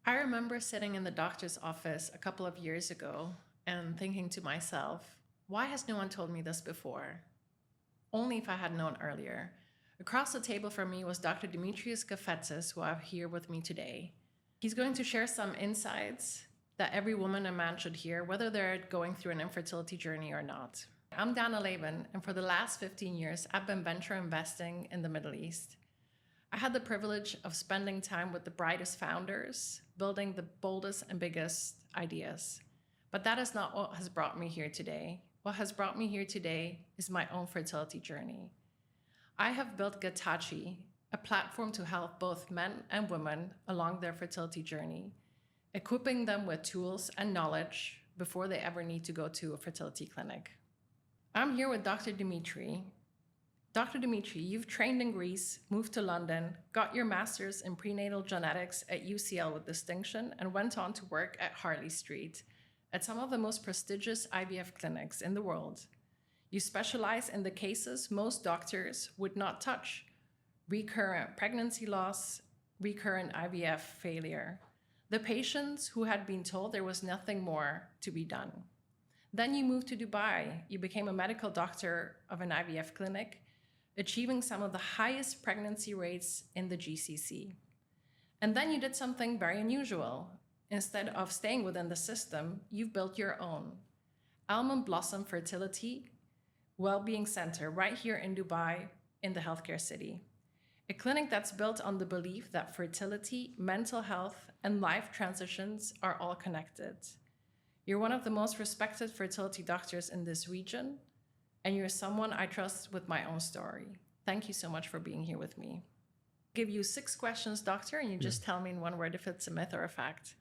I remember sitting in the doctor's office a couple of years ago and thinking to myself, why has no one told me this before? Only if I had known earlier. Across the table from me was Dr. Dimitrios Kafetzis, who I have here with me today. He's going to share some insights that every woman and man should hear, whether they're going through an infertility journey or not. I'm Dana Labin, and for the last 15 years, I've been venture investing in the Middle East. I had the privilege of spending time with the brightest founders, building the boldest and biggest ideas. But that is not what has brought me here today. What has brought me here today is my own fertility journey. I have built Gatachi, a platform to help both men and women along their fertility journey, equipping them with tools and knowledge before they ever need to go to a fertility clinic. I'm here with Dr. Dimitri. Dr. Dimitri, you've trained in Greece, moved to London, got your master's in prenatal genetics at UCL with distinction, and went on to work at Harley Street at some of the most prestigious IVF clinics in the world. You specialize in the cases most doctors would not touch: recurrent pregnancy loss, recurrent IVF failure, the patients who had been told there was nothing more to be done. Then you moved to Dubai. You became a medical doctor of an IVF clinic, achieving some of the highest pregnancy rates in the GCC. And then you did something very unusual. Instead of staying within the system, you've built your own Almond Blossom Fertility Wellbeing Center right here in Dubai in the healthcare city. A clinic that's built on the belief that fertility, mental health, and life transitions are all connected. You're one of the most respected fertility doctors in this region, and you're someone I trust with my own story. Thank you so much for being here with me. I'll give you 6 questions, doctor, and you just tell me in one word if it's a myth or a fact.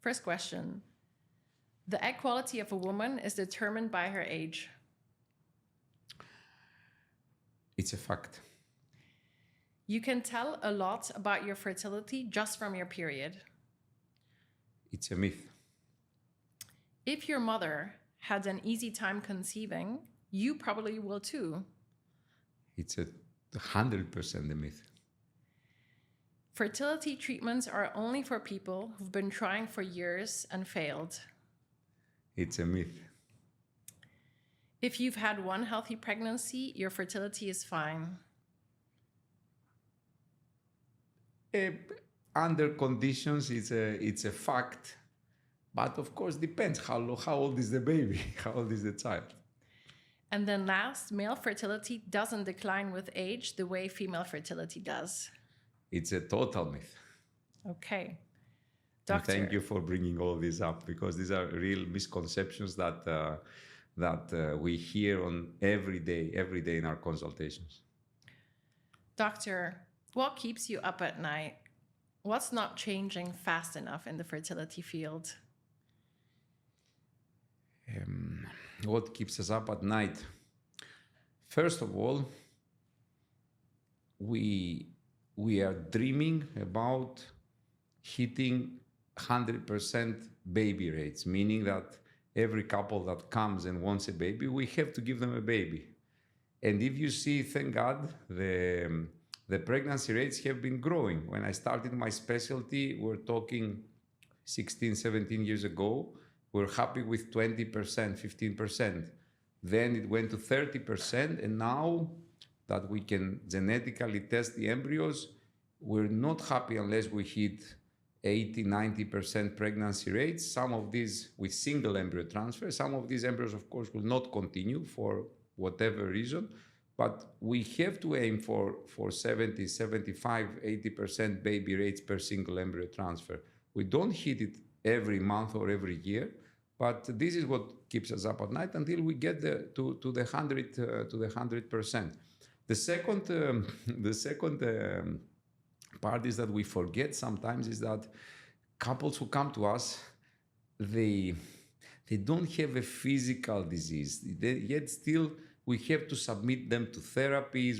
First question. The egg quality of a woman is determined by her age. It's a fact. You can tell a lot about your fertility just from your period. It's a myth. If your mother had an easy time conceiving, you probably will too. It's 100% a myth. Fertility treatments are only for people who've been trying for years and failed. It's a myth. If you've had one healthy pregnancy, your fertility is fine. Under conditions, it's a fact. But of course, depends how old is the baby, how old is the child. And then last, male fertility doesn't decline with age the way female fertility does. It's a total myth. Okay. Doctor. And thank you for bringing all this up, because these are real misconceptions that we hear on every day in our consultations. Doctor, what keeps you up at night? What's not changing fast enough in the fertility field? What keeps us up at night? First of all, we are dreaming about hitting 100% baby rates, meaning that every couple that comes and wants a baby, we have to give them a baby. And if you see, thank God, the pregnancy rates have been growing. When I started my specialty, we're talking 16, 17 years ago, we're happy with 20%, 15%. Then it went to 30%, and now that we can genetically test the embryos, we're not happy unless we hit 80, 90% pregnancy rates. Some of these with single embryo transfer. Some of these embryos, of course, will not continue for whatever reason, but we have to aim for 70, 75, 80% baby rates per single embryo transfer. We don't hit it every month or every year, but this is what keeps us up at night until we get to the 100%. The second part is that we forget sometimes is that couples who come to us, they don't have a physical disease, yet still we have to submit them to therapies.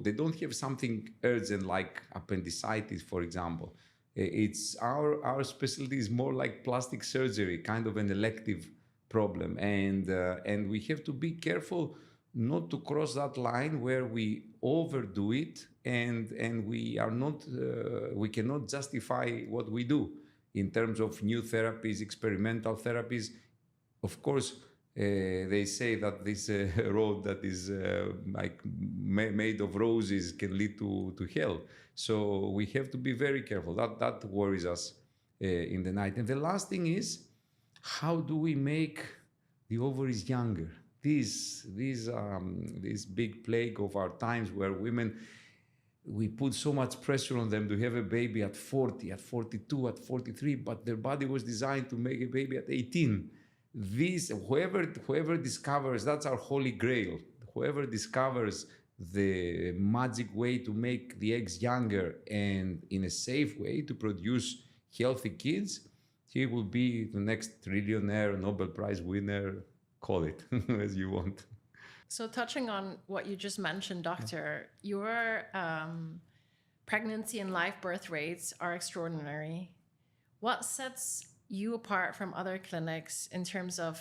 They don't have something urgent like appendicitis, for example. It's our specialty is more like plastic surgery, kind of an elective problem, and we have to be careful not to cross that line where we overdo it and we cannot justify what we do. in terms of new therapies, experimental therapies. Of course, they say that this road that is made of roses can lead to hell. So we have to be very careful. That worries us in the night. And the last thing is, how do we make the ovaries younger? This big plague of our times, where women, we put so much pressure on them to have a baby at 40, at 42, at 43, but their body was designed to make a baby at 18. Whoever discovers, that's our holy grail, whoever discovers the magic way to make the eggs younger and in a safe way to produce healthy kids, he will be the next trillionaire, Nobel Prize winner, call it as you want. So touching on what you just mentioned, Doctor, your pregnancy and live birth rates are extraordinary. What sets you apart from other clinics in terms of,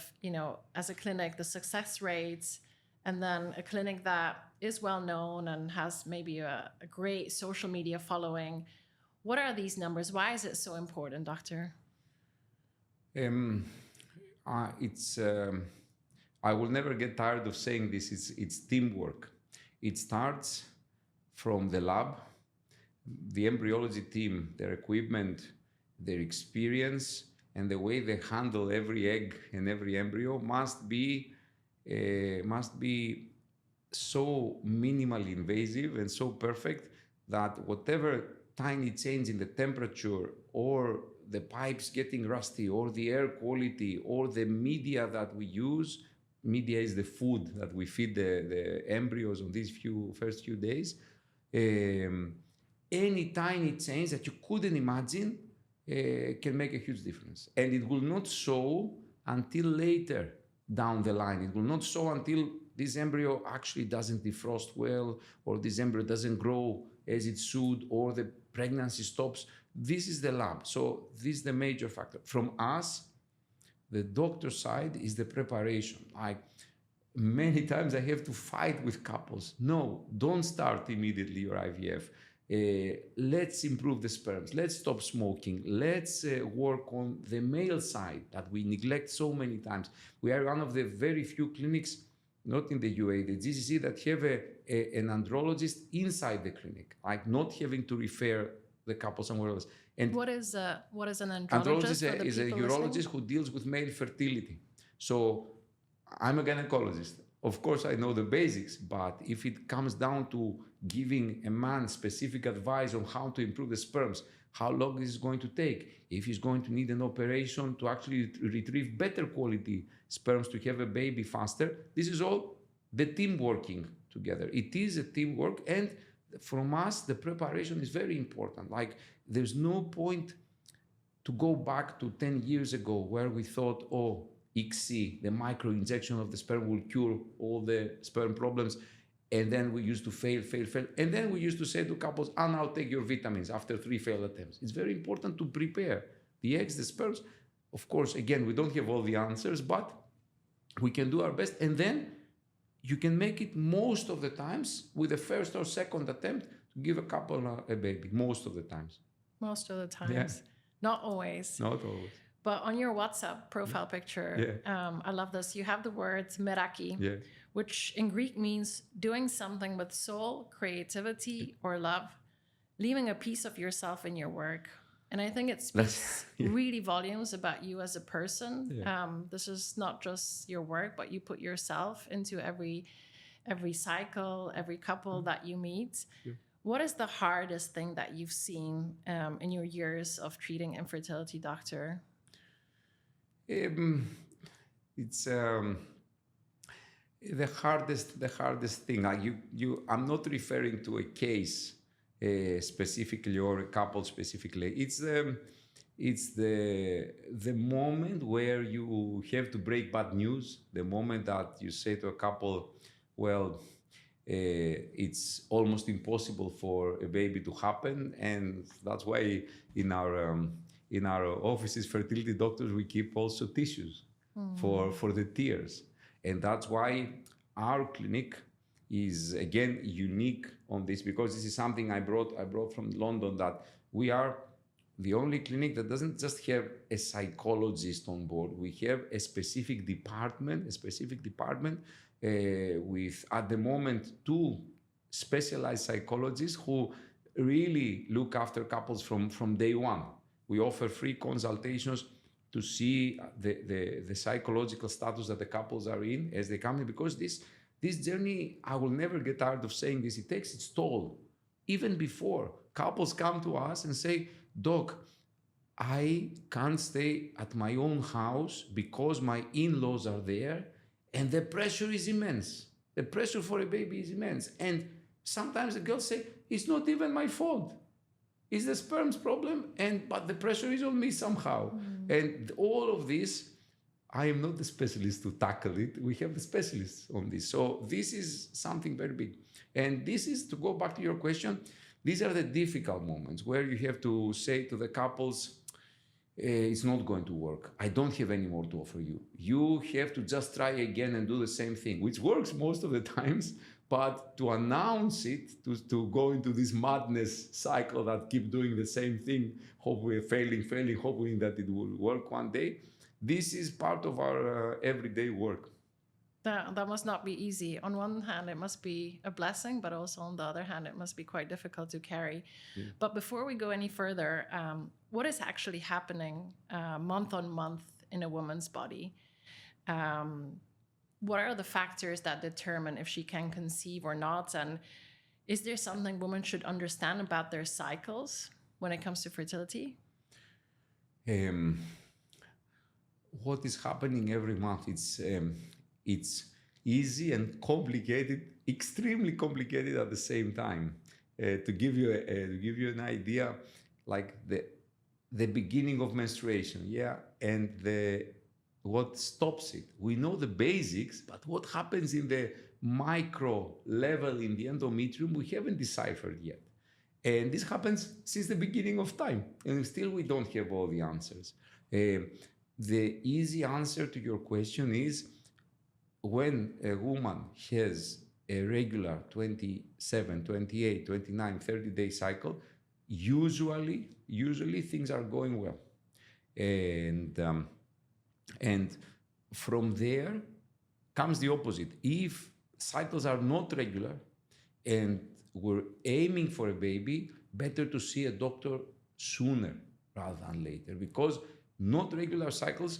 as a clinic, the success rates, and then a clinic that is well known and has maybe a great social media following? What are these numbers? Why is it so important, Doctor? I will never get tired of saying this. It's teamwork. It starts from the lab, the embryology team, their equipment, their experience, and the way they handle every egg and every embryo must be so minimally invasive and so perfect that whatever tiny change in the temperature, or the pipes getting rusty, or the air quality, or the media that we use, media is the food that we feed the embryos on these first few days, any tiny change that you couldn't imagine can make a huge difference. And it will not show until later down the line. It will not show until this embryo actually doesn't defrost well, or this embryo doesn't grow as it should, or the pregnancy stops. This is the lab. So this is the major factor. From us, the doctor side is the preparation. Like, many times I have to fight with couples. No, don't start immediately your IVF. Let's improve the sperms. Let's stop smoking. Let's work on the male side that we neglect so many times. We are one of the very few clinics, not in the UAE, the GCC, that have an andrologist inside the clinic, like not having to refer the couple somewhere else. And what is an andrologist? Andrologist is a urologist who deals with male fertility. So I'm a gynecologist. Of course, I know the basics, but if it comes down to giving a man specific advice on how to improve the sperms, how long is it going to take, if he's going to need an operation to actually retrieve better quality sperms to have a baby faster, this is all the team working together. It is a teamwork, and from us, the preparation is very important. Like, there's no point to go back to 10 years ago where we thought, oh, ICSI, the micro injection of the sperm, will cure all the sperm problems. And then we used to fail. And then we used to say to couples, now take your vitamins after 3 failed attempts. It's very important to prepare the eggs, the sperms. Of course, again, we don't have all the answers, but we can do our best. And then you can make it most of the times with the first or second attempt to give a couple a baby, most of the times. Most of the times. Yeah. Not always. Not always. But on your WhatsApp profile picture, I love this. You have the words meraki, which in Greek means doing something with soul, creativity, or love, leaving a piece of yourself in your work. And I think it speaks really volumes about you as a person. This is not just your work, but you put yourself into every cycle, every couple that you meet. What is the hardest thing that you've seen in your years of treating infertility, Doctor? It's the hardest thing. I'm not referring to a case specifically or a couple specifically. It's the moment where you have to break bad news. The moment that you say to a couple, well, it's almost impossible for a baby to happen, and that's why in our offices, fertility doctors, we keep also tissues for the tears. And that's why our clinic is, again, unique on this, because this is something I brought from London, that we are the only clinic that doesn't just have a psychologist on board. We have a specific department, with, at the moment, 2 specialized psychologists who really look after couples from day one. We offer free consultations to see the psychological status that the couples are in as they come in, because this journey, I will never get tired of saying this, it takes its toll. Even before, couples come to us and say, Doc, I can't stay at my own house because my in-laws are there and the pressure is immense. The pressure for a baby is immense. And sometimes the girls say, it's not even my fault. It's the sperm's problem, but the pressure is on me somehow. And all of this, I am not the specialist to tackle it. We have the specialists on this. So this is something very big. And this is, to go back to your question, these are the difficult moments where you have to say to the couples, it's not going to work. I don't have any more to offer you. You have to just try again and do the same thing, which works most of the times. But to announce it, to go into this madness cycle that keep doing the same thing, hopefully failing, hoping that it will work one day, this is part of our everyday work. That must not be easy. On one hand, it must be a blessing, but also on the other hand, it must be quite difficult to carry. Yeah. But before we go any further, what is actually happening month on month in a woman's body? What are the factors that determine if she can conceive or not? And is there something women should understand about their cycles when it comes to fertility? What is happening every month? It's easy and complicated, extremely complicated at the same time. To give you an idea, like the beginning of menstruation, and what stops it. We know the basics, but what happens in the micro level in the endometrium, we haven't deciphered yet. And this happens since the beginning of time, and still we don't have all the answers. The easy answer to your question is, when a woman has a regular 27, 28, 29, 30-day cycle, usually things are going well. And from there comes the opposite. If cycles are not regular and we're aiming for a baby, better to see a doctor sooner rather than later, because not regular cycles,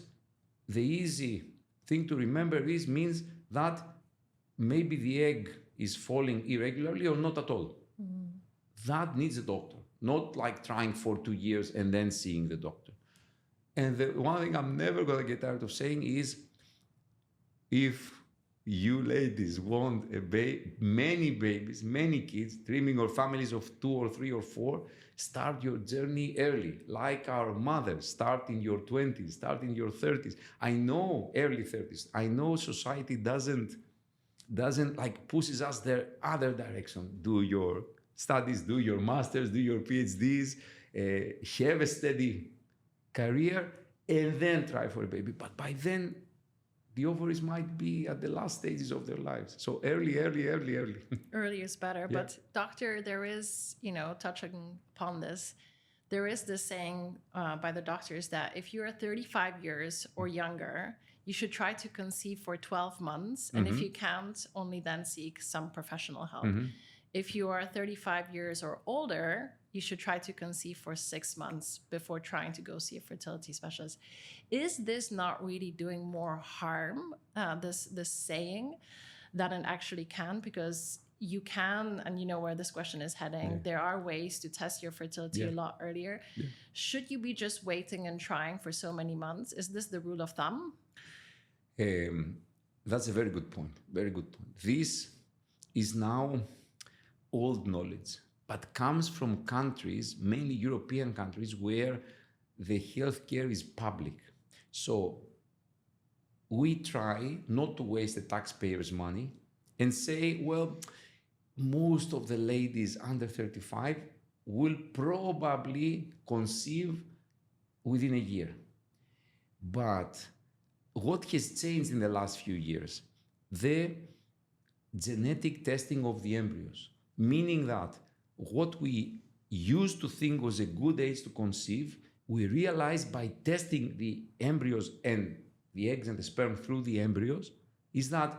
the easy thing to remember means that maybe the egg is falling irregularly or not at all. That needs a doctor, not like trying for 2 years and then seeing the doctor. And the one thing I'm never going to get tired of saying is, if you ladies want many babies, many kids, dreaming of families of 2 or 3 or 4, start your journey early, like our mothers. Start in your 20s, start in your 30s. I know early 30s. I know society doesn't like pushes us the other direction. Do your studies, do your masters, do your PhDs, have a steady career, and then try for a baby. But by then, the ovaries might be at the last stages of their lives. So early. Early is better. Yeah. But doctor, there is, touching upon this, there is this saying by the doctors that if you're 35 years or younger, you should try to conceive for 12 months. And if you can't, only then seek some professional help. If you are 35 years or older, you should try to conceive for 6 months before trying to go see a fertility specialist. Is this not really doing more harm, this saying, than it actually can? Because you can, and you know where this question is heading, there are ways to test your fertility a lot earlier. Should you be just waiting and trying for so many months? Is this the rule of thumb? That's a very good point. Very good point. This is now old knowledge, but comes from countries, mainly European countries, where the healthcare is public. So we try not to waste the taxpayers' money and say, well, most of the ladies under 35 will probably conceive within a year. But what has changed in the last few years? The genetic testing of the embryos, meaning that what we used to think was a good age to conceive, we realized by testing the embryos and the eggs and the sperm through the embryos is that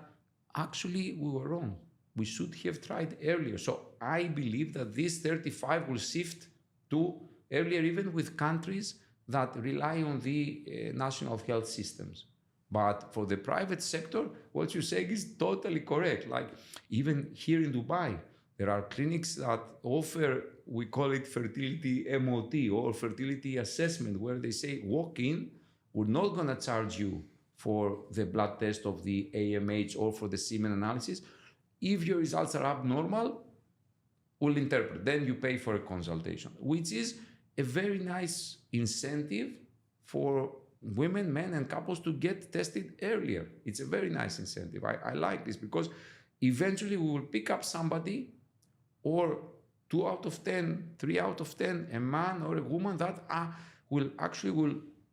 actually we were wrong. We should have tried earlier. So I believe that this 35 will shift to earlier, even with countries that rely on the national health systems. But for the private sector, what you're saying is totally correct. Like even here in Dubai, there are clinics that offer, we call it fertility MOT or fertility assessment, where they say, walk in, we're not going to charge you for the blood test of the AMH or for the semen analysis. If your results are abnormal, we'll interpret. Then you pay for a consultation, which is a very nice incentive for women, men, and couples to get tested earlier. It's a very nice incentive. I like this because eventually we will pick up somebody, or 2 out of 10, 3 out of 10, a man or a woman that will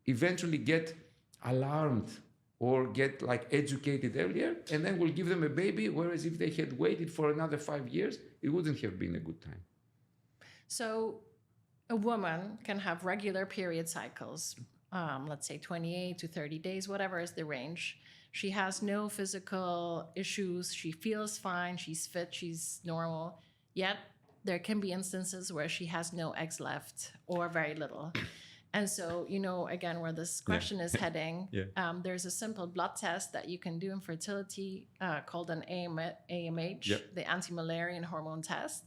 eventually get alarmed or get like educated earlier, and then we'll give them a baby, whereas if they had waited for another 5 years, it wouldn't have been a good time. So a woman can have regular period cycles, let's say 28 to 30 days, whatever is the range. She has no physical issues. She feels fine. She's fit. She's normal. Yet there can be instances where she has no eggs left or very little. And so, again, where this question is heading, there's a simple blood test that you can do in fertility called an AMH, the anti-Mullerian hormone test,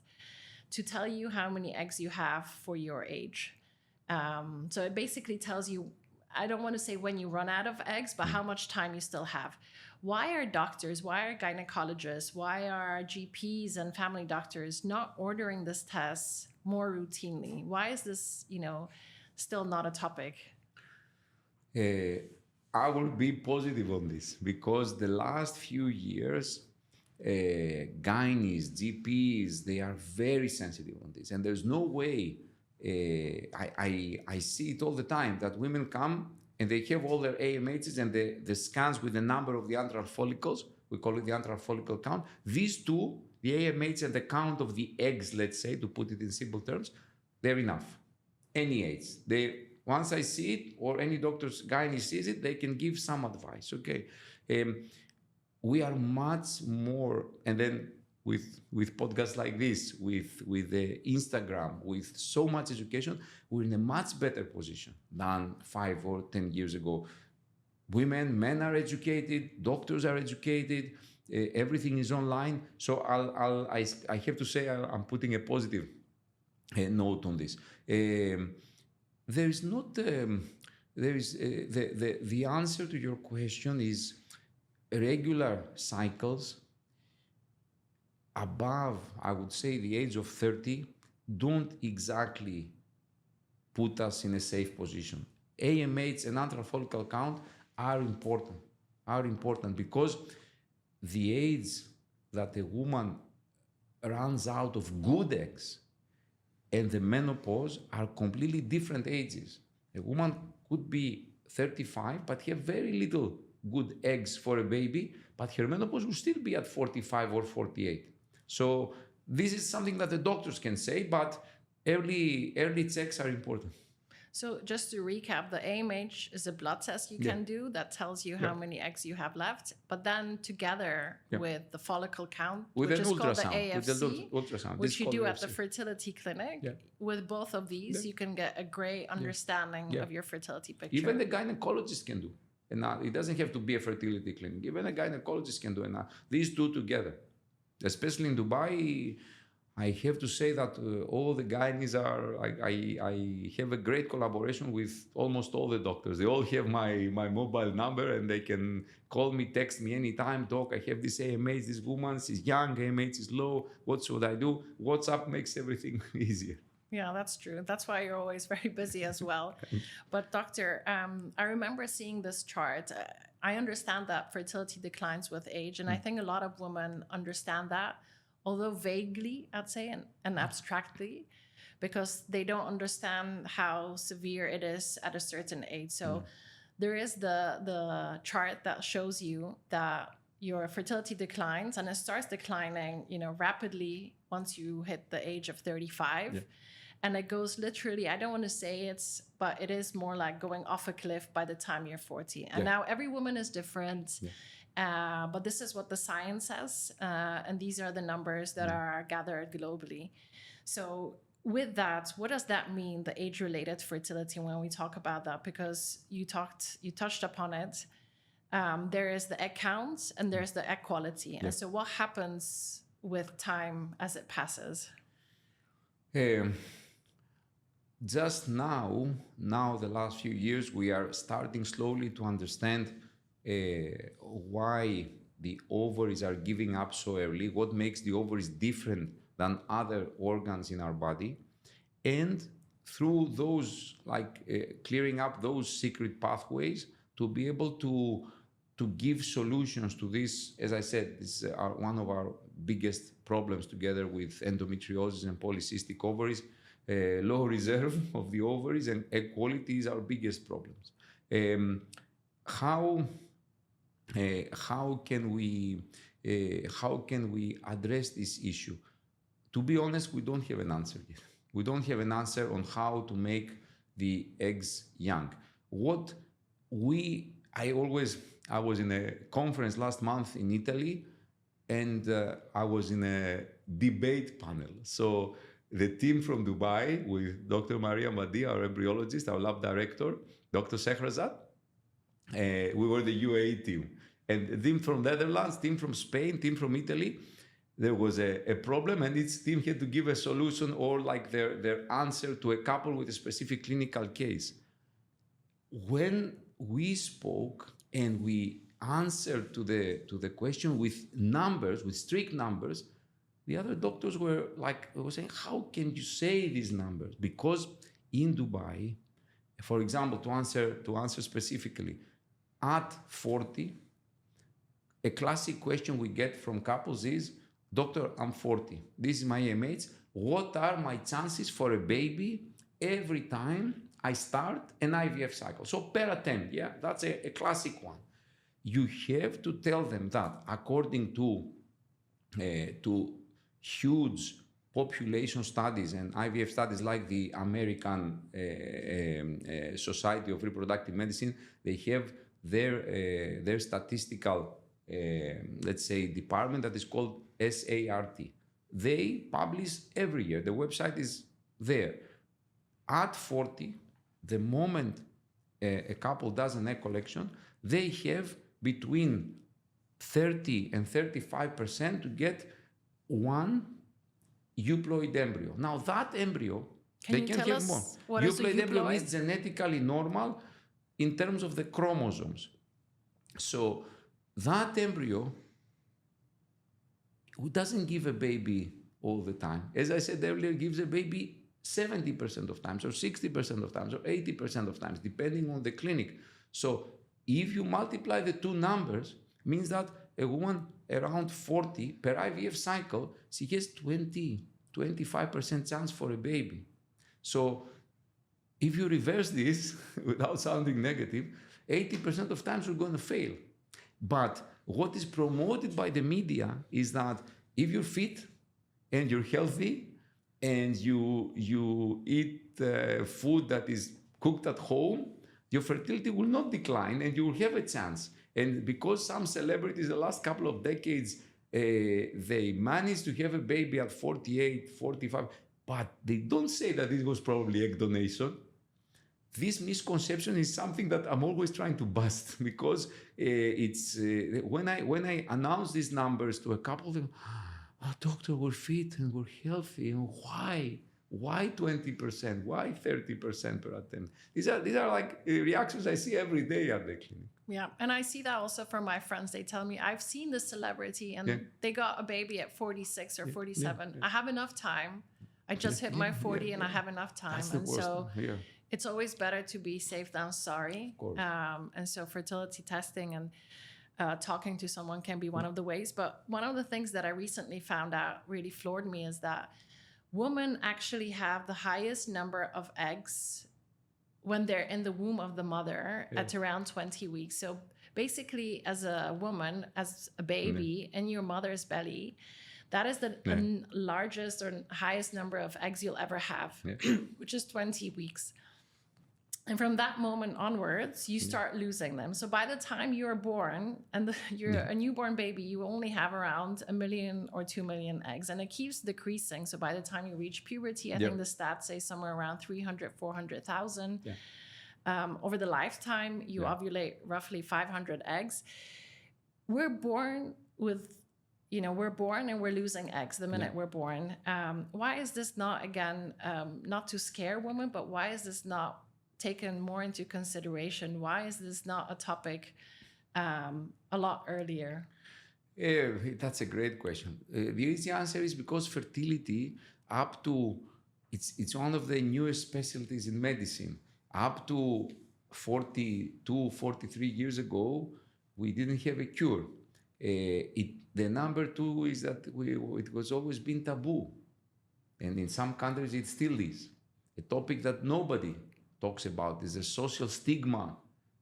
to tell you how many eggs you have for your age. So it basically tells you, I don't want to say when you run out of eggs, but how much time you still have. Why are doctors, why are gynecologists, why are GPs and family doctors not ordering this test more routinely? Why is this, still not a topic? I will be positive on this because the last few years, gynaes, GPs, they are very sensitive on this. And there's no way, I see it all the time, that women come and they have all their AMHs and the scans with the number of the antral follicles. We call it the antral follicle count. These two, the AMH and the count of the eggs, let's say, to put it in simple terms, they're enough. Any age. Once I see it, or any doctor's gynae sees it, they can give some advice. Okay. We are much more, and then with podcasts like this, with the Instagram, with so much education, we're in a much better position than 5 or 10 years ago. Women, men are educated, doctors are educated, everything is online. So I have to say I'm putting a positive note on this. There is not the answer to your question is regular cycles above, I would say, the age of 30 don't exactly put us in a safe position. AMH and antral follicle count are important because the age that a woman runs out of good eggs and the menopause are completely different ages. A woman could be 35 but have very little good eggs for a baby, but her menopause will still be at 45 or 48. So this is something that the doctors can say, but early checks are important. So just to recap, the AMH is a blood test you can do that tells you how many eggs you have left, but then together with the follicle count, with which an is called the ultrasound, AFC, which you do at the fertility clinic. With both of these, you can get a great understanding of your fertility picture. Even the gynecologist can do. And it doesn't have to be a fertility clinic. Even a gynecologist can do it. These two together, especially in Dubai, I have to say that all the gynaes are, I have a great collaboration with almost all the doctors. They all have my mobile number and they can call me, text me anytime. Doc, I have this AMH, this woman, she's young, AMH is low. What should I do? WhatsApp makes everything easier. Yeah, that's true. That's why you're always very busy as well. But doctor, I remember seeing this chart. I understand that fertility declines with age. And I think a lot of women understand that, although vaguely, I'd say, and abstractly, because they don't understand how severe it is at a certain age. So there is the chart that shows you that your fertility declines, and it starts declining, rapidly once you hit the age of 35. And it goes literally, I don't want to say but it is more like going off a cliff by the time you're 40. And now every woman is different. But this is what the science says. And these are the numbers that are gathered globally. So with that, what does that mean, the age-related fertility, when we talk about that? Because you touched upon it. There is the egg count and there's the egg quality. And so what happens with time as it passes? Just now, the last few years, we are starting slowly to understand why the ovaries are giving up so early, what makes the ovaries different than other organs in our body. And through those, clearing up those secret pathways, to be able to give solutions to this. As I said, this is one of our biggest problems, together with endometriosis and polycystic ovaries. Low reserve of the ovaries and egg quality is our biggest problems. How can we address this issue? To be honest, we don't have an answer yet. We don't have an answer on how to make the eggs young. I was in a conference last month in Italy, and I was in a debate panel. So the team from Dubai, with Dr. Maria Madi, our embryologist, our lab director, Dr. Sehrazad, we were the UAE team. And the team from Netherlands, team from Spain, team from Italy, there was a problem, and each team had to give a solution or their answer to a couple with a specific clinical case. When we spoke and we answered to the question with numbers, with strict numbers, the other doctors were saying, how can you say these numbers? Because in Dubai, for example, to answer specifically, at 40, a classic question we get from couples is, Doctor, I'm 40. This is my AMH. What are my chances for a baby every time I start an IVF cycle? So per attempt, that's a classic one. You have to tell them that according to huge population studies and IVF studies like the American Society of Reproductive Medicine, they have their statistical, let's say, department that is called SART. They publish every year. The website is there. At 40, the moment a couple does an egg collection, they have between 30 and 35% to get one euploid embryo. Now that embryo, they can have more. Euploid embryo means genetically normal in terms of the chromosomes. So that embryo doesn't give a baby all the time. As I said earlier, it gives a baby 70% of times, or 60% of times, or 80% of times, depending on the clinic. So if you multiply the two numbers, means that a woman around 40 per IVF cycle, she has 25% chance for a baby. So if you reverse this, without sounding negative, 80% of times we're going to fail. But what is promoted by the media is that if you're fit and you're healthy and you eat food that is cooked at home, your fertility will not decline and you will have a chance. And because some celebrities the last couple of decades, they managed to have a baby at 48, 45, but they don't say that it was probably egg donation. This misconception is something that I'm always trying to bust, because it's when I announce these numbers to a couple of them, doctor, we're fit and we're healthy, and why 20%? Why 30% per attempt? These are like reactions I see every day at the clinic. Yeah, and I see that also from my friends. They tell me, I've seen this celebrity and they got a baby at 46 or 47. I have enough time. I just hit my 40 and I have enough time. And so it's always better to be safe than sorry. And so fertility testing and talking to someone can be one of the ways. But one of the things that I recently found out really floored me is that women actually have the highest number of eggs when they're in the womb of the mother at around 20 weeks. So basically, as a woman, as a baby in your mother's belly, That is the largest or highest number of eggs you'll ever have, which is 20 weeks. And from that moment onwards, you start losing them. So by the time you're born and you're a newborn baby, you only have around 1 million or 2 million eggs. And it keeps decreasing. So by the time you reach puberty, I think the stats say somewhere around 300, 400,000. Over the lifetime, you ovulate roughly 500 eggs. We're born with, we're born and we're losing eggs the minute we're born. Why is this not, again, not to scare women, but why is this not taken more into consideration? Why is this not a topic a lot earlier? That's a great question. The easy answer is because fertility, it's one of the newest specialties in medicine. Up to 42, 43 years ago, we didn't have a cure. The number two is that it was always been taboo. And in some countries, it still is. A topic that nobody talks about is the social stigma,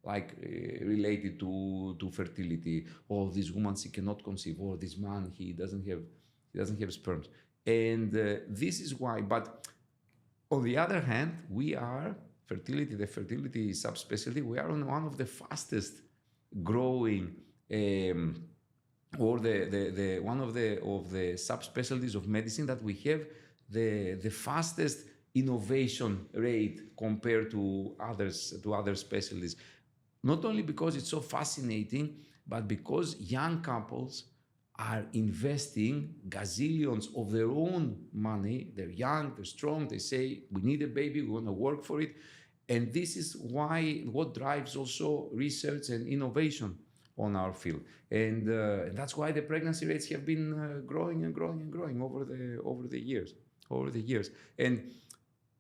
related to fertility. Oh, this woman, she cannot conceive. Oh, this man, he doesn't have sperms. And this is why. But on the other hand, we are the fertility subspecialty. We are on one of the fastest growing, or the one of the subspecialties of medicine that we have the fastest innovation rate compared to other specialties. Not only because it's so fascinating, but because young couples are investing gazillions of their own money. They're young, they're strong, they say, we need a baby, we want to work for it. And this is what drives also research and innovation on our field. And that's why the pregnancy rates have been growing and growing and growing over the years. And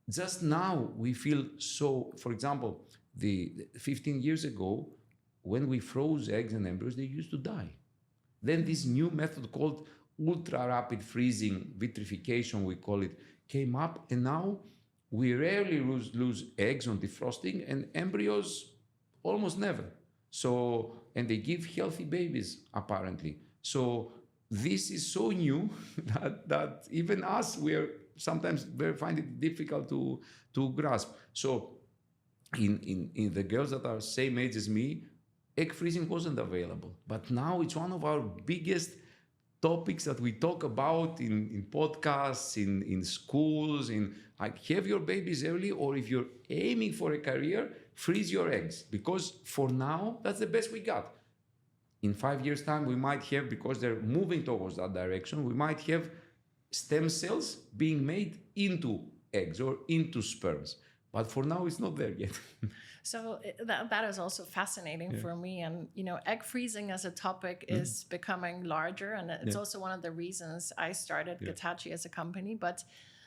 just now we feel so, for example, the 15 years ago, when we froze eggs and embryos, they used to die. Then this new method called ultra rapid freezing, vitrification, we call it, came up, and now we rarely lose eggs on defrosting, and embryos almost never. So, and they give healthy babies, apparently. So this is so new that even us, sometimes find it difficult to grasp. So in the girls that are same age as me, egg freezing wasn't available. But now it's one of our biggest topics that we talk about in podcasts, in schools, have your babies early, or if you're aiming for a career, freeze your eggs. Because for now, that's the best we got. In 5 years' time, we might have, because they're moving towards that direction, we might have stem cells being made into eggs or into sperms. But for now, it's not there yet. So that is also fascinating for me. And, egg freezing as a topic is becoming larger. And it's also one of the reasons I started Gatachi as a company. But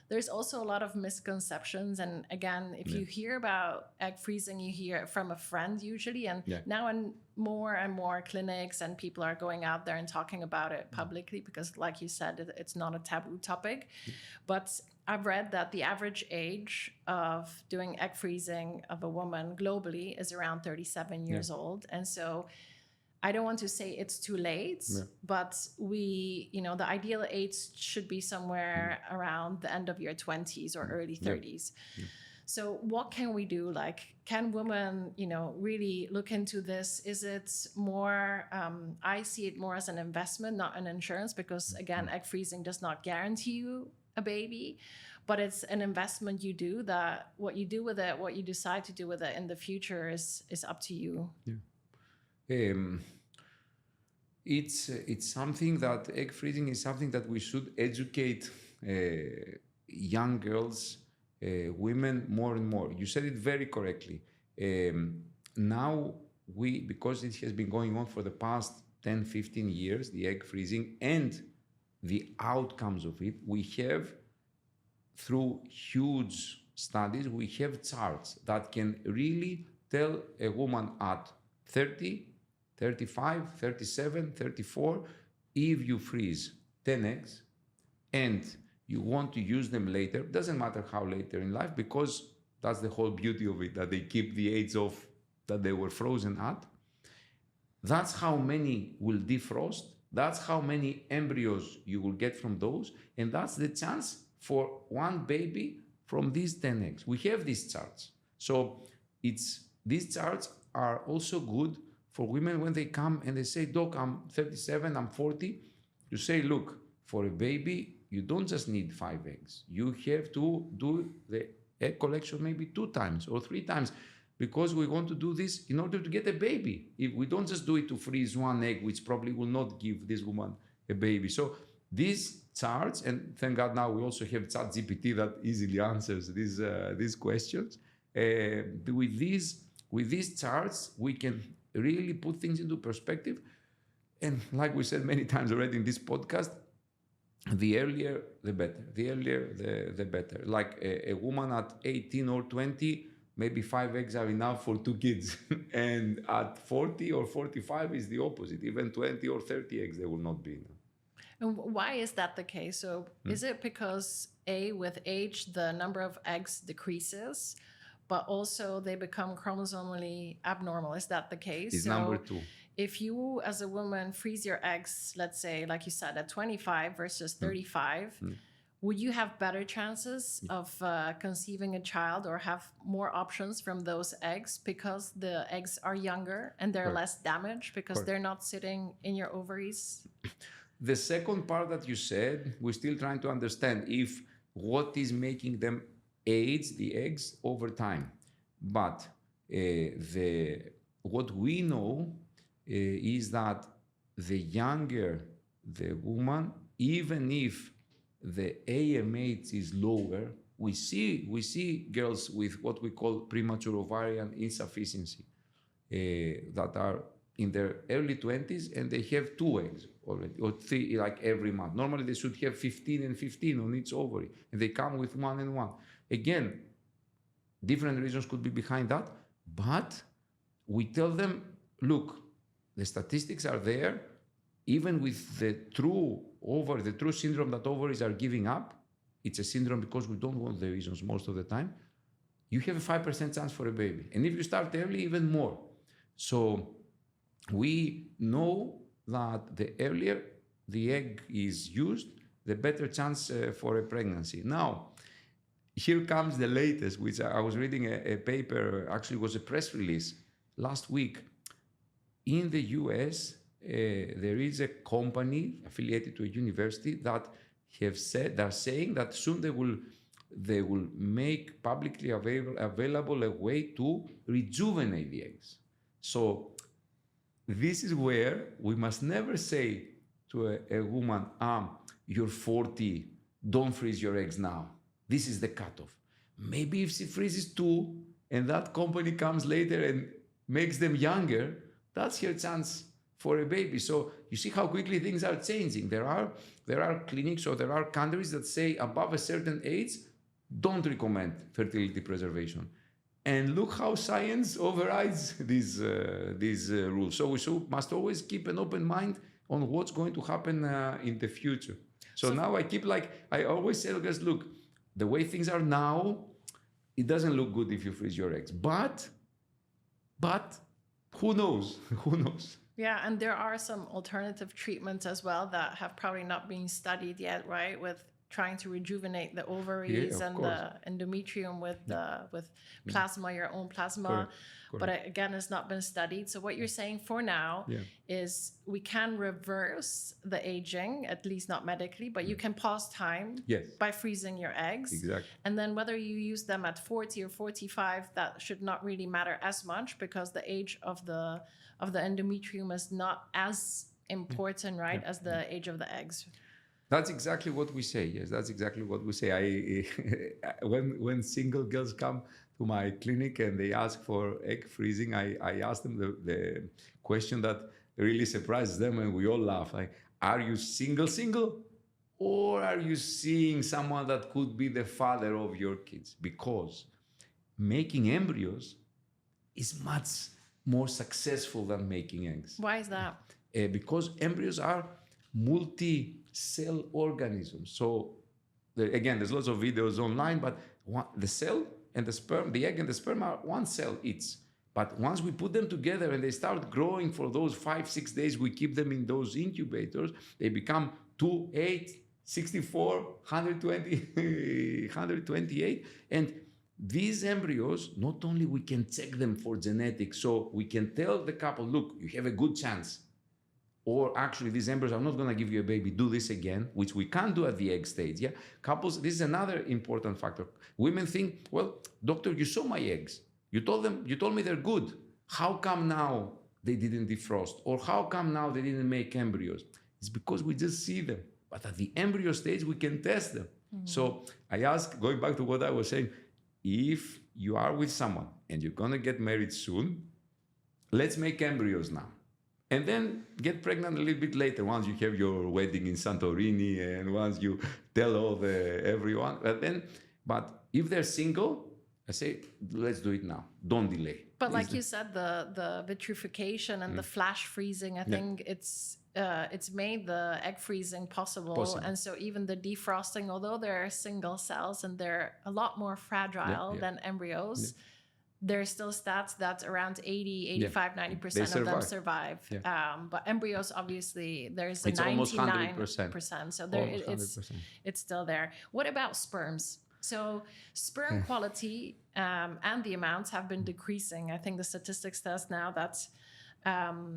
there's also a lot of misconceptions. And again, if you hear about egg freezing, you hear it from a friend usually. And now in more and more clinics, and people are going out there and talking about it publicly because, like you said, it's not a taboo topic. But I've read that the average age of doing egg freezing of a woman globally is around 37 years old. And so I don't want to say it's too late, but the ideal age should be somewhere around the end of your 20s or early 30s. So what can we do? Can women, really look into this? Is it more, I see it more as an investment, not an insurance, because again, egg freezing does not guarantee you a baby, but it's an investment you do, that what you do with it, what you decide to do with it in the future is up to you. It's something that egg freezing is something that we should educate young girls, women more and more. You said it very correctly. Now because it has been going on for the past 10, 15 years, the egg freezing and the outcomes of it, we have, through huge studies, we have charts that can really tell a woman at 30, 35, 37, 34, if you freeze 10 eggs and you want to use them later, doesn't matter how later in life, because that's the whole beauty of it, that they keep the age of that they were frozen at. That's how many will defrost. That's how many embryos you will get from those. And that's the chance for one baby from these 10 eggs. We have these charts. So these charts are also good for women when they come and they say, Doc, I'm 37, I'm 40. You say, look, for a baby, you don't just need 5 eggs. You have to do the egg collection maybe 2 times or 3 times, because we want to do this in order to get a baby. If we don't just do it to freeze 1 egg, which probably will not give this woman a baby. So these charts, and thank God now we also have ChatGPT that easily answers these questions. With these charts, we can really put things into perspective. And like we said many times already in this podcast, the earlier, the better. The earlier, the better. Like a woman at 18 or 20, maybe 5 eggs are enough for 2 kids. And at 40 or 45 is the opposite. Even 20 or 30 eggs, they will not be enough. And why is that the case? So is it because with age, the number of eggs decreases, but also they become chromosomally abnormal? Is that the case? It's number 2. If you, as a woman, freeze your eggs, let's say, like you said, at 25 versus 35, would you have better chances of conceiving a child or have more options from those eggs because the eggs are younger and they're less damaged because they're not sitting in your ovaries? The second part that you said, we're still trying to understand if what is making them age the eggs over time. But what we know is that the younger the woman, even if the AMH is lower, we see girls with what we call premature ovarian insufficiency that are in their early 20s and they have 2 eggs already, or 3, like every month. Normally they should have 15 and 15 on each ovary, and they come with 1 and 1. Again, different reasons could be behind that, but we tell them, look, the statistics are there. Even with the true syndrome that ovaries are giving up, it's a syndrome because we don't want the reasons most of the time, you have a 5% chance for a baby. And if you start early, even more. So we know that the earlier the egg is used, the better chance for a pregnancy. Now, here comes the latest, which I was reading a paper, actually was a press release last week. In the US, there is a company affiliated to a university that they're saying that soon they will make publicly available a way to rejuvenate the eggs. So this is where we must never say to a woman, you're 40, don't freeze your eggs now. This is the cutoff. Maybe if she freezes 2 and that company comes later and makes them younger, that's her chance for a baby. So you see how quickly things are changing. There are clinics or there are countries that say above a certain age, don't recommend fertility preservation. And look how science overrides these rules. So we must always keep an open mind on what's going to happen in the future. So now I always say, guys, look, the way things are now, it doesn't look good if you freeze your eggs. But who knows? Who knows? Yeah, and there are some alternative treatments as well that have probably not been studied yet, right? With trying to rejuvenate the ovaries and the endometrium with plasma, your own plasma. Correct. But again, it's not been studied. So what you're saying for now is we can reverse the aging, at least not medically, but you can pause time by freezing your eggs. Exactly. And then whether you use them at 40 or 45, that should not really matter as much because the age of the endometrium is not as important, right, as the age of the eggs. That's exactly what we say. Yes, that's exactly what we say. When single girls come to my clinic and they ask for egg freezing, I ask them the question that really surprises them, and we all laugh. Like, are you single, or are you seeing someone that could be the father of your kids? Because making embryos is much more successful than making eggs. Why is that? Because embryos are multi-cell organisms. So again, there's lots of videos online, but the cell and the sperm, the egg and the sperm are one cell each. But once we put them together and they start growing for those 5-6 days, we keep them in those incubators, they become 2, 8, 64, 120, 128. And these embryos, not only we can check them for genetics, so we can tell the couple, look, you have a good chance. Or actually, these embryos are not going to give you a baby, do this again, which we can't do at the egg stage. Yeah, couples, this is another important factor. Women think, well, doctor, you saw my eggs. You told me they're good. How come now they didn't defrost? Or how come now they didn't make embryos? It's because we just see them. But at the embryo stage, we can test them. Mm-hmm. So I ask, going back to what I was saying, if you are with someone and you're going to get married soon, let's make embryos now. And then get pregnant a little bit later, once you have your wedding in Santorini and once you tell everyone. But if they're single, I say, let's do it now. Don't delay. But like you said, the vitrification and the flash freezing, I think it's made the egg freezing possible. And so even the defrosting, although they're single cells and they're a lot more fragile than embryos, there's still stats that around 80, 85, 90% of them survive. But embryos, obviously, there's a 99%. So it's still there. What about sperms? So sperm quality and the amounts have been decreasing. I think the statistics tell us now that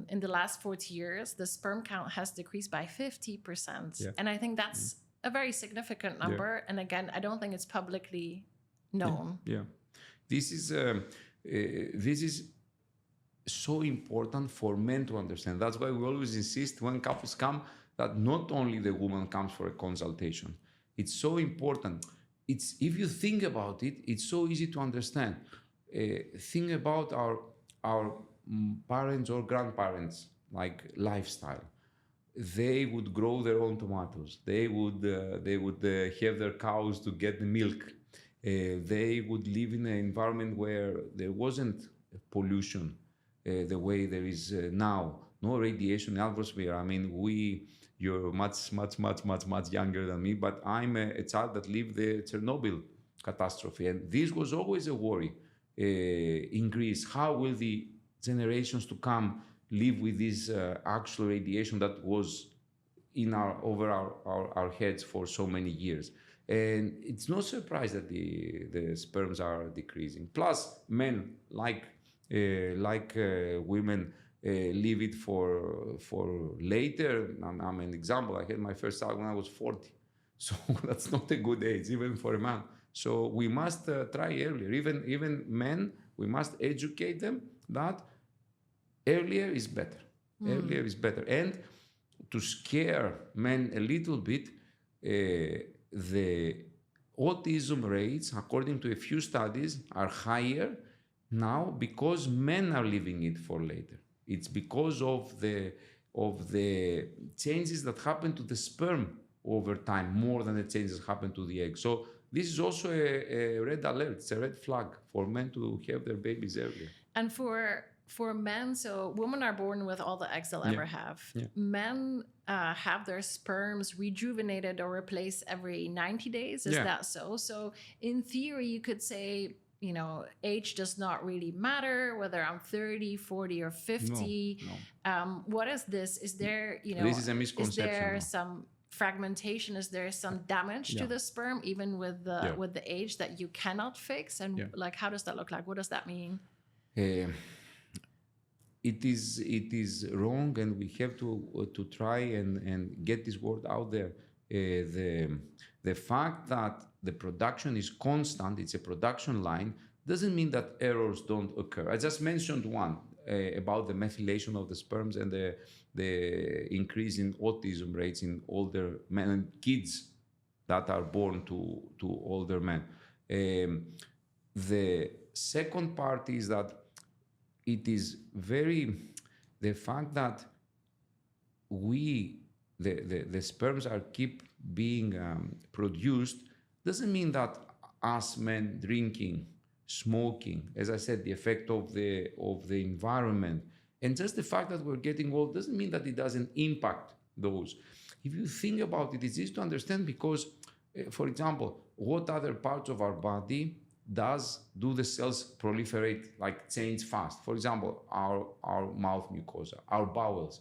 in the last 40 years, the sperm count has decreased by 50%. Yeah. And I think that's a very significant number. Yeah. And again, I don't think it's publicly known. Yeah. This is so important for men to understand. That's why we always insist when couples come that not only the woman comes for a consultation. It's so important. If you think about it, it's so easy to understand. Think about our parents or grandparents, like lifestyle. They would grow their own tomatoes. They would have their cows to get the milk. They would live in an environment where there wasn't pollution the way there is now. No radiation in the atmosphere. I mean, you're much younger than me, but I'm a child that lived the Chernobyl catastrophe. And this was always a worry in Greece. How will the generations to come live with this actual radiation that was over our heads for so many years? And it's no surprise that the sperms are decreasing. Plus, men, like women, leave it for later. I'm an example. I had my first child when I was 40. So that's not a good age, even for a man. So we must try earlier. Even men, we must educate them that earlier is better. Earlier is better. And to scare men a little bit, the autism rates, according to a few studies, are higher now because men are leaving it for later. It's because of the changes that happen to the sperm over time, more than the changes that happen to the egg. So this is also a red alert. It's a red flag for men to have their babies earlier. And for men, so women are born with all the eggs they'll ever have. Yeah. Men have their sperms rejuvenated or replaced every 90 days. Is that so? So in theory, you could say, age does not really matter, whether I'm 30, 40, or 50. No. What is this? Is there, this is a misconception. Is there some fragmentation? Is there some damage to the sperm, even with the age that you cannot fix? And how does that look like? What does that mean? It is wrong, and we have to try and get this word out there. The fact that the production is constant, it's a production line, doesn't mean that errors don't occur. I just mentioned one about the methylation of the sperms and the increase in autism rates in older men and kids that are born to older men. The second part is that it is the fact that the sperms keep being produced doesn't mean that us men drinking, smoking, as I said, the effect of the environment, and just the fact that we're getting old doesn't mean that it doesn't impact those. If you think about it, it's easy to understand because, for example, what other parts of our body do the cells proliferate, like change fast? For example, our mouth mucosa, our bowels,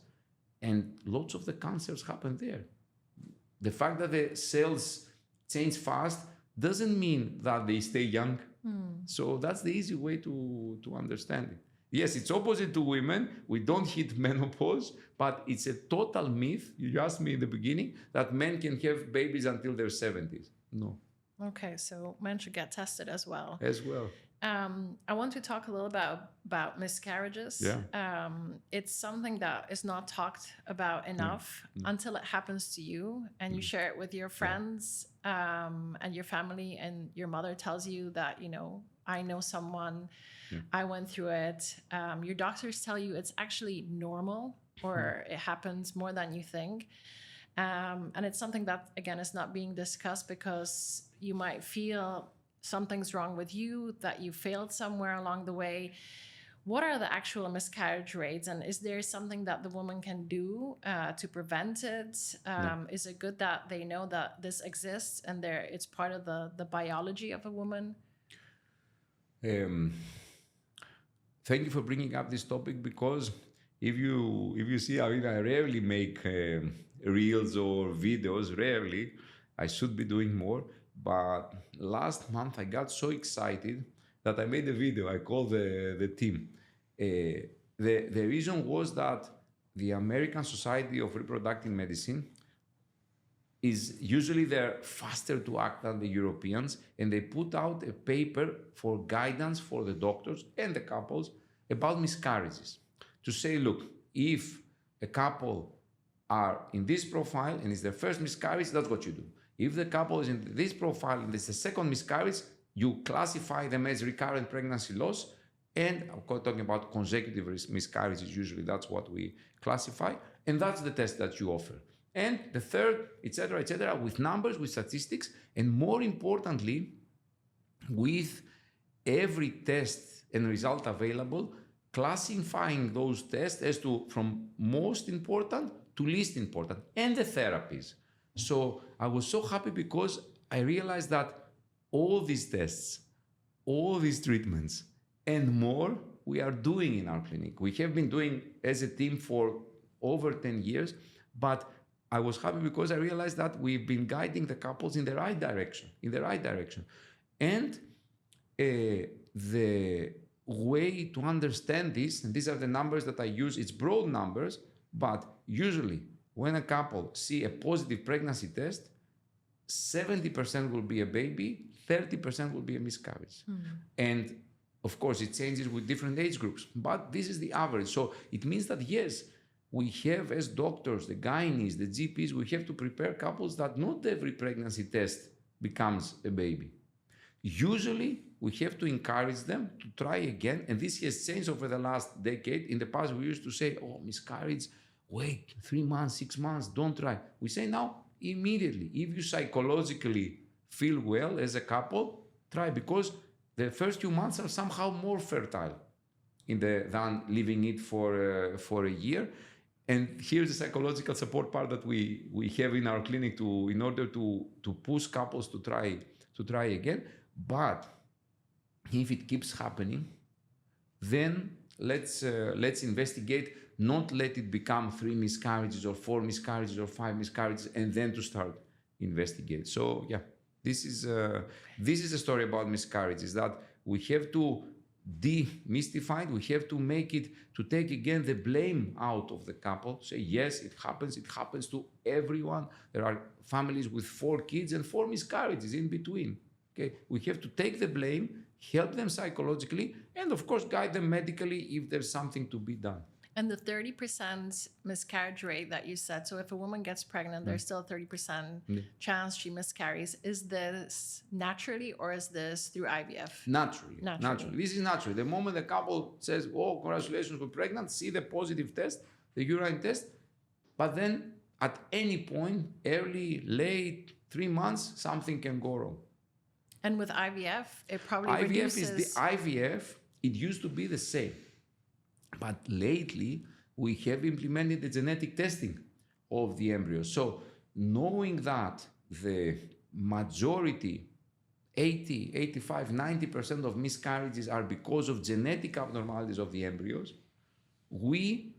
and lots of the cancers happen there. The fact that the cells change fast doesn't mean that they stay young. So that's the easy way to understand it. Yes, it's opposite to women. We don't hit menopause, but it's a total myth. You asked me in the beginning that men can have babies until their 70s. No. Okay, so men should get tested as well. As well. I want to talk a little about miscarriages. Yeah. It's something that is not talked about enough until it happens to you, and you share it with your friends and your family, and your mother tells you that, you know, I know someone, I went through it. Your doctors tell you it's actually normal, or it happens more than you think. And it's something that, again, is not being discussed because you might feel something's wrong with you, that you failed somewhere along the way. What are the actual miscarriage rates? And is there something that the woman can do to prevent it? Is it good that they know that this exists and it's part of the biology of a woman? Thank you for bringing up this topic, because if you see, I mean, I rarely make reels or videos, rarely. I should be doing more. But last month I got so excited that I made a video. I called the team. The reason was that the American Society of Reproductive Medicine is usually they're faster to act than the Europeans, and they put out a paper for guidance for the doctors and the couples about miscarriages, to say, look, if a couple are in this profile and it's their first miscarriage, that's what you do. If the couple is in this profile and it's the second miscarriage, you classify them as recurrent pregnancy loss, and I'm talking about consecutive miscarriages, usually that's what we classify, and that's the test that you offer. And the third, etc., with numbers, with statistics, and more importantly, with every test and result available, classifying those tests as to from most important to least important, and the therapies. So I was so happy because I realized that all these tests, all these treatments, and more we are doing in our clinic. We have been doing as a team for over 10 years, but I was happy because I realized that we've been guiding the couples in the right direction, And the way to understand this, and these are the numbers that I use, it's broad numbers, but usually when a couple see a positive pregnancy test, 70% will be a baby, 30% will be a miscarriage. And of course, it changes with different age groups, but this is the average. So it means that, yes, we have, as doctors, the gynaes, the GPs, we have to prepare couples that not every pregnancy test becomes a baby. Usually, we have to encourage them to try again, and this has changed over the last decade. In the past, we used to say, oh, miscarriage, wait, 3 months, 6 months, don't try. We say now, immediately, if you psychologically feel well as a couple, try, because the first few months are somehow more fertile than leaving it for a year. And here's the psychological support part that we have in our clinic in order to push couples to try again. But if it keeps happening, then let's investigate. Not let it become 3 miscarriages or 4 miscarriages or 5 miscarriages, and then to start investigate. So yeah, this is a story about miscarriages that we have to demystify it. We have to make it, to take again the blame out of the couple. Say, yes, it happens to everyone. There are families with 4 kids and 4 miscarriages in between. Okay, we have to take the blame, help them psychologically, and of course guide them medically if there's something to be done. And the 30% miscarriage rate that you said, so if a woman gets pregnant, there's still a 30% chance she miscarries. Is this naturally, or is this through IVF? Naturally. This is naturally. The moment the couple says, oh, congratulations, we're pregnant, see the positive test, the urine test, but then at any point, early, late, 3 months, something can go wrong. And with IVF, it probably reduces... IVF, it used to be the same. But lately, we have implemented the genetic testing of the embryo. So knowing that the majority, 80, 85, 90% of miscarriages are because of genetic abnormalities of the embryos. We,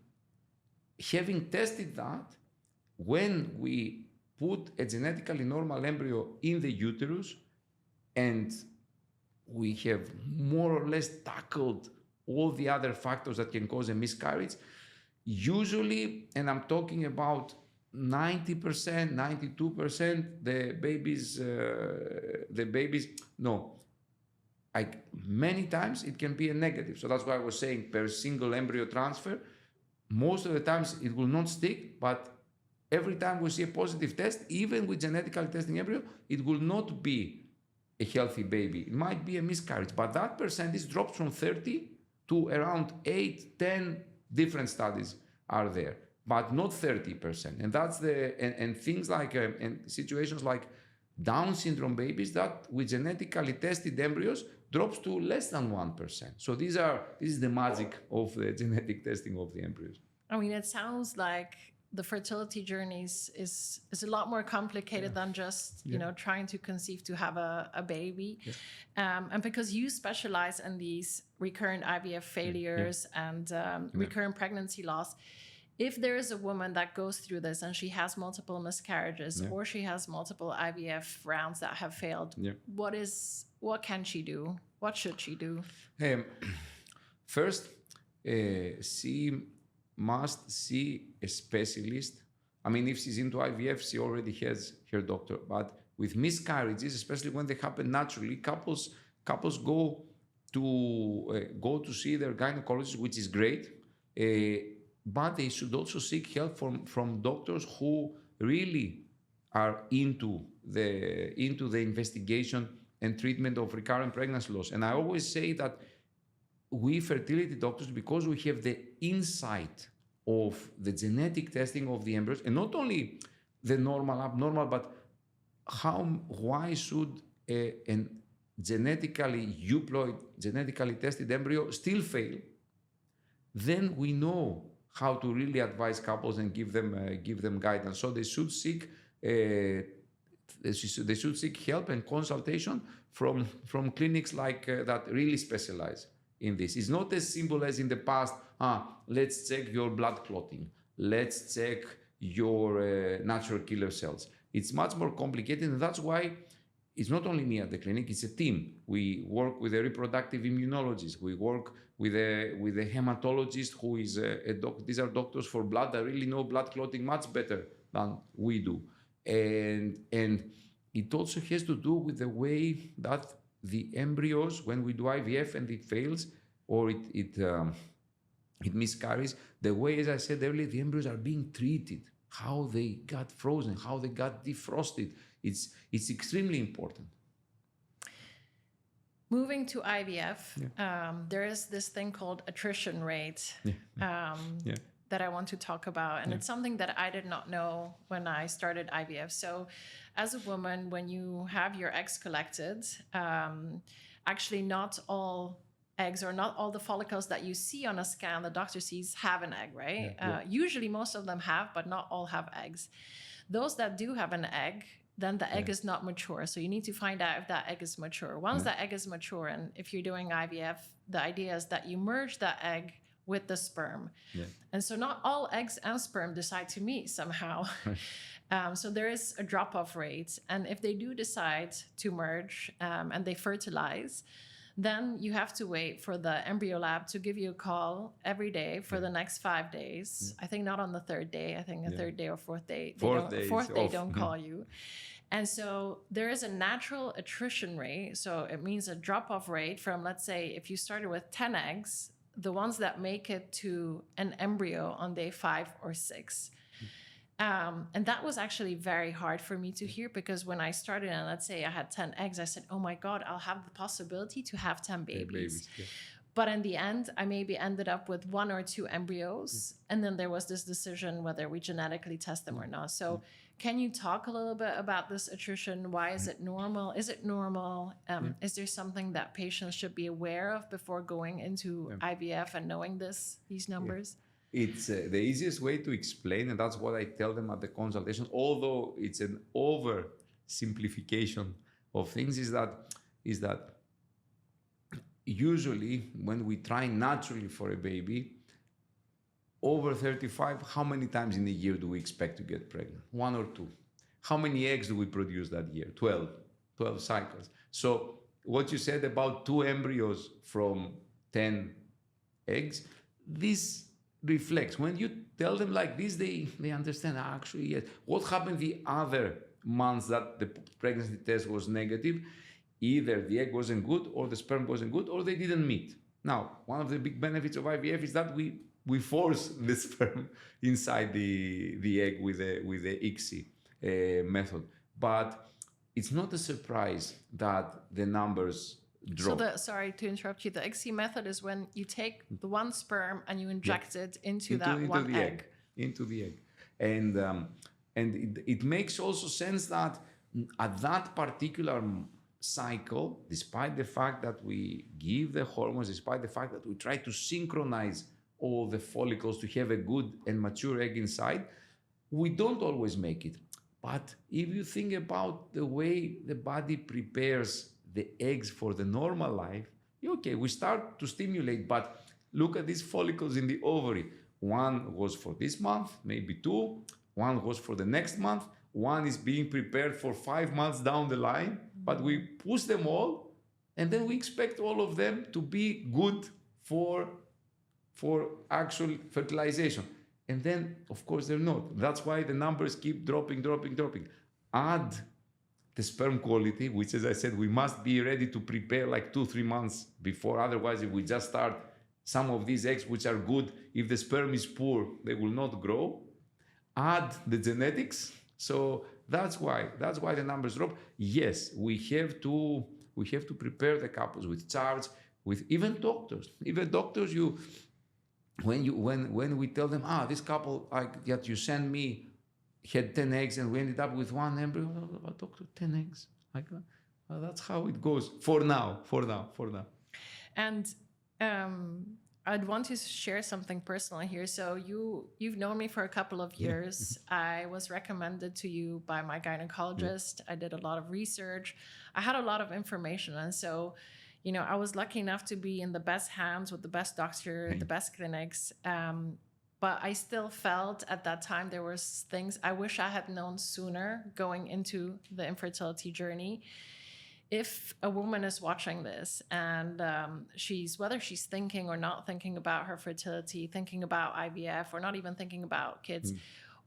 having tested that, when we put a genetically normal embryo in the uterus and we have more or less tackled all the other factors that can cause a miscarriage, usually, and I'm talking about 90%, 92%, many times it can be a negative. So that's why I was saying per single embryo transfer, most of the times it will not stick, but every time we see a positive test, even with genetically testing embryo, it will not be a healthy baby. It might be a miscarriage, but that percentage drops from 30 to around 8, 10 different studies are there, but not 30%. And that's and things like, and situations like Down syndrome babies that with genetically tested embryos drops to less than 1%. So this is the magic of the genetic testing of the embryos. I mean, it sounds like the fertility journeys is a lot more complicated than just, trying to conceive to have a baby. Yeah. And because you specialize in these recurrent IVF failures and recurrent pregnancy loss, if there is a woman that goes through this and she has multiple miscarriages or she has multiple IVF rounds that have failed, what can she do? What should she do? First, she must see a specialist. I mean, if she's into IVF, she already has her doctor. But with miscarriages, especially when they happen naturally, couples go to see their gynecologist, which is great. But they should also seek help from doctors who really are into the investigation and treatment of recurrent pregnancy loss. And I always say that we fertility doctors, because we have the insight of the genetic testing of the embryos, and not only the normal, abnormal, but why should a genetically euploid, genetically tested embryo still fail? Then we know how to really advise couples and give them guidance. So they should seek help and consultation from clinics like that really specialize in this. It's not as simple as in the past. Let's check your blood clotting. Let's check your natural killer cells. It's much more complicated, and that's why it's not only me at the clinic. It's a team. We work with a reproductive immunologist. We work with a hematologist who is a doctor. These are doctors for blood that really know blood clotting much better than we do. And it also has to do with the way that the embryos, when we do IVF and it fails or it miscarries, the way, as I said earlier, the embryos are being treated, how they got frozen, how they got defrosted. It's extremely important. Moving to IVF, there is this thing called attrition rate that I want to talk about. And it's something that I did not know when I started IVF. So as a woman, when you have your eggs collected, actually not all eggs or not all the follicles that you see on a scan the doctor sees have an egg, right? Usually most of them have, but not all have eggs. Those that do have an egg, then the egg is not mature. So you need to find out if that egg is mature. Once that egg is mature, and if you're doing IVF, the idea is that you merge that egg with the sperm. And so not all eggs and sperm decide to meet somehow. So there is a drop-off rate. And if they do decide to merge and they fertilize, then you have to wait for the embryo lab to give you a call every day for the next 5 days. I think not on the third day. I think the third day or fourth day. They don't call you. And so there is a natural attrition rate. So it means a drop-off rate from, let's say, if you started with 10 eggs, the ones that make it to an embryo on day 5 or 6. And that was actually very hard for me to hear, because when I started, and let's say I had 10 eggs, I said, oh my God, I'll have the possibility to have 10 babies. But in the end, I maybe ended up with 1 or 2 embryos. And then there was this decision whether we genetically test them or not. So can you talk a little bit about this attrition? Why is it normal? Is it normal? Is there something that patients should be aware of before going into IVF and knowing these numbers? It's the easiest way to explain, and that's what I tell them at the consultation, although it's an oversimplification of things, is that is that usually when we try naturally for a baby, over 35, how many times in a year do we expect to get pregnant? 1 or 2. How many eggs do we produce that year? 12 cycles. So what you said about 2 embryos from 10 eggs, this reflects. When you tell them like this, they understand, actually, yes. What happened the other months that the pregnancy test was negative? Either the egg wasn't good, or the sperm wasn't good, or they didn't meet. Now, one of the big benefits of IVF is that we force the sperm inside the egg with the ICSI method. But it's not a surprise that the numbers drop. So sorry to interrupt you. The ICSI method is when you take the one sperm and you inject it into one egg. Into the egg. And it makes also sense that at that particular cycle, despite the fact that we give the hormones, despite the fact that we try to synchronize all the follicles to have a good and mature egg inside, we don't always make it. But if you think about the way the body prepares the eggs for the normal life, okay, we start to stimulate, but look at these follicles in the ovary. One was for this month, maybe 2. One was for the next month. One is being prepared for 5 months down the line, but we push them all, and then we expect all of them to be good for actual fertilization. And then, of course, they're not. That's why the numbers keep dropping. Add the sperm quality, which, as I said, we must be ready to prepare like 2-3 months before. Otherwise, if we just start some of these eggs, which are good, if the sperm is poor, they will not grow. Add the genetics. So that's why the numbers drop. Yes, we have to prepare the couples with charts, with even doctors. When we tell them, this couple that you sent me had 10 eggs and we ended up with 1 embryo, doctor, 10 eggs. That's how it goes for now. And I'd want to share something personal here. So you've known me for a couple of years. I was recommended to you by my gynecologist. I did a lot of research. I had a lot of information. And so, I was lucky enough to be in the best hands with the best doctor, the best clinics. But I still felt at that time there was things I wish I had known sooner going into the infertility journey. If a woman is watching this and whether she's thinking or not thinking about her fertility, thinking about IVF, or not even thinking about kids,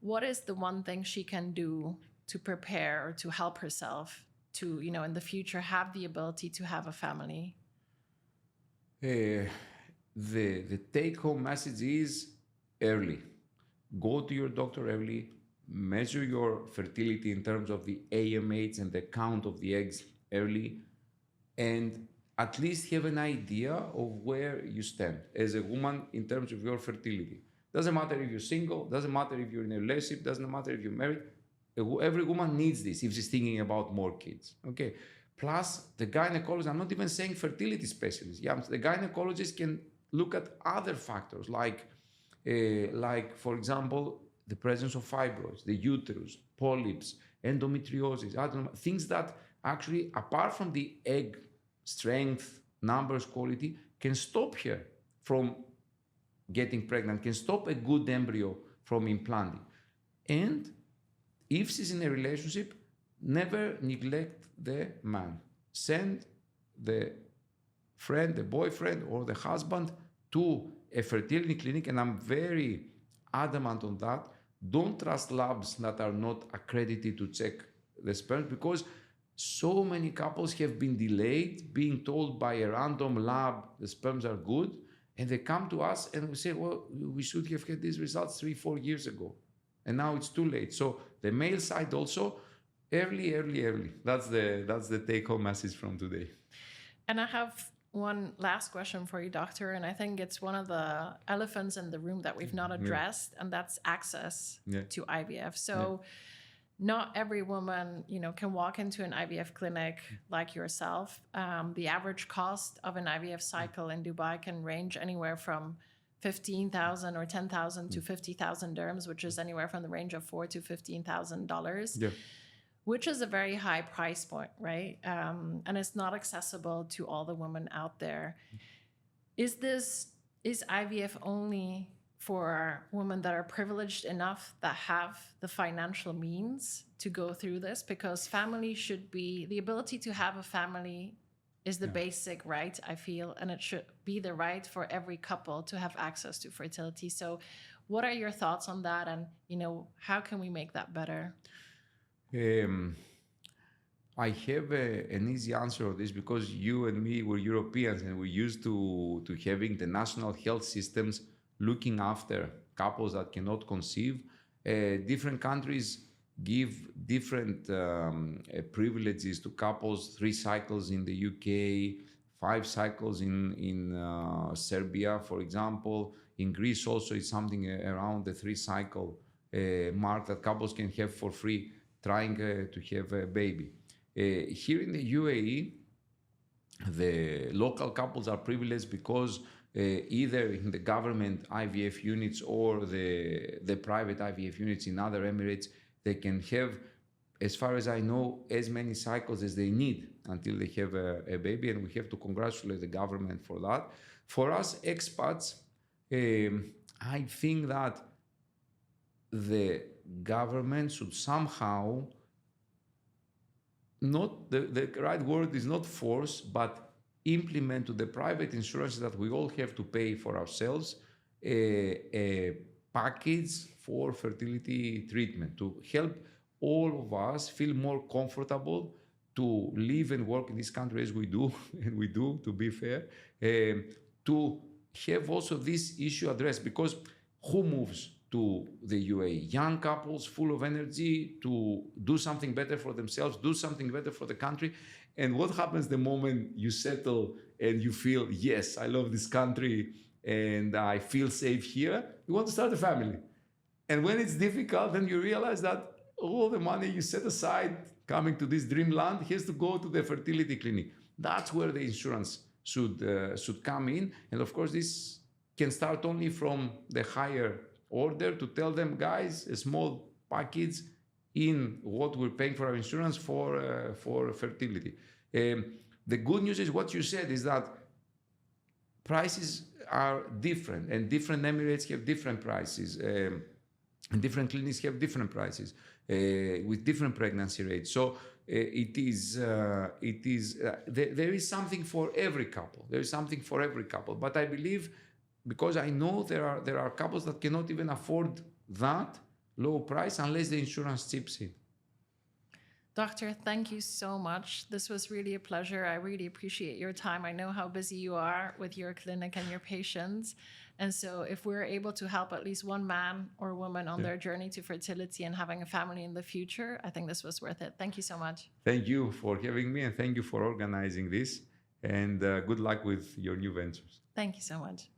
what is the one thing she can do to prepare or to help herself to, in the future, have the ability to have a family? The take-home message is early. Go to your doctor early. Measure your fertility in terms of the AMH and the count of the eggs early, and at least have an idea of where you stand as a woman in terms of your fertility. Doesn't matter if you're single, doesn't matter if you're in a relationship, doesn't matter if you're married. Every woman needs this if she's thinking about more kids. Okay. Plus, the gynecologist, I'm not even saying fertility specialist. Yeah, the gynecologist can look at other factors like for example, the presence of fibroids, the uterus, polyps, endometriosis, things that actually, apart from the egg strength, numbers, quality, can stop her from getting pregnant, can stop a good embryo from implanting. And if she's in a relationship, never neglect the man. Send the friend, the boyfriend, or the husband to a fertility clinic, and I'm very adamant on that. Don't trust labs that are not accredited to check the sperm, because so many couples have been delayed, being told by a random lab the sperms are good, and they come to us and we say, well, we should have had these results 3-4 years ago, and now it's too late. So the male side also, early. That's the take-home message from today. And I have one last question for you, doctor, and I think it's one of the elephants in the room that we've not addressed, and that's access to IVF. So not every woman, can walk into an IVF clinic like yourself. The average cost of an IVF cycle in Dubai can range anywhere from 15,000 or 10,000 to 50,000 dirhams, which is anywhere from the range of $4,000 to $15,000. which is a very high price point, right? And it's not accessible to all the women out there. Is IVF only for women that are privileged enough, that have the financial means to go through this? Because family should be, the ability to have a family is the basic right, I feel, and it should be the right for every couple to have access to fertility. So what are your thoughts on that? And, how can we make that better? I have an easy answer of this because you and me were Europeans and we're used to having the national health systems looking after couples that cannot conceive. Different countries give different privileges to couples, 3 cycles in the UK, 5 cycles in Serbia, for example. In Greece also it's something around the 3 cycle mark that couples can have for free trying to have a baby. Here in the UAE, the local couples are privileged because either in the government IVF units or the private IVF units in other Emirates, they can have, as far as I know, as many cycles as they need until they have a baby, and we have to congratulate the government for that. For us expats, I think that the government should somehow, not the right word is not force, but implement to the private insurance that we all have to pay for ourselves a package for fertility treatment to help all of us feel more comfortable to live and work in this country as we do, and we do, to be fair, to have also this issue addressed. Because who moves to the UAE? Young couples full of energy to do something better for themselves, do something better for the country. And what happens the moment you settle and you feel, yes, I love this country and I feel safe here? You want to start a family. And when it's difficult, then you realize that all the money you set aside coming to this dreamland has to go to the fertility clinic. That's where the insurance should come in. And of course, this can start only from the higher order to tell them, guys, a small package in what we're paying for our insurance for fertility. The good news is what you said is that prices are different, and different Emirates have different prices, and different clinics have different prices with different pregnancy rates. So there is something for every couple. There is something for every couple. But I believe, because I know there are couples that cannot even afford that low price unless the insurance chips in. Doctor, thank you so much. This was really a pleasure. I really appreciate your time. I know how busy you are with your clinic and your patients. And so if we're able to help at least one man or woman on their journey to fertility and having a family in the future, I think this was worth it. Thank you so much. Thank you for having me, and thank you for organizing this. And good luck with your new ventures. Thank you so much.